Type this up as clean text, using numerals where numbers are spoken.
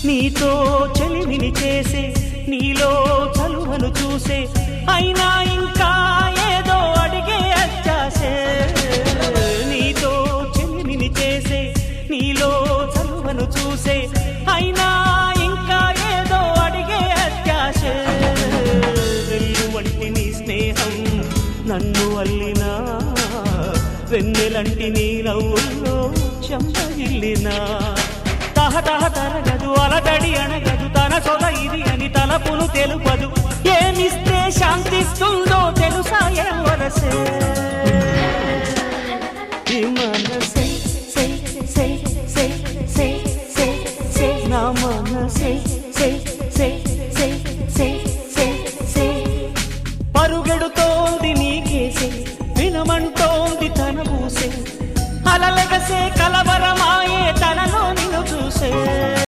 నీతో చెలిమిని చేసే నీలో చలువను చూసే అయినా ఇంకా ఏదో అడిగే అత్యాసే నీతో చెలిమిని చేసే నీలో చలువను చూసే అయినా ఇంకా ఏదో అడిగే అత్యాసే వెళ్ళు వంటి నీ స్నేహం నన్ను అల్లినా వెన్నెలంటి నీ నవ్వుల్లో చెంపగిల్లినా తహతహ తరగదు అలదడి అనగదు తన సొద ఇది అని తలపును తెలుపదు ఏమిస్తే శాంతిస్తుందో తెలుసా ఎవరసే ఈ మనసే సే సే సే సే సే సే నా మనసే సే సే సే సే సే సే పరుగెడుతోంది నీకేసే వినమంటోంది తన ఊసే అలలెగసే కల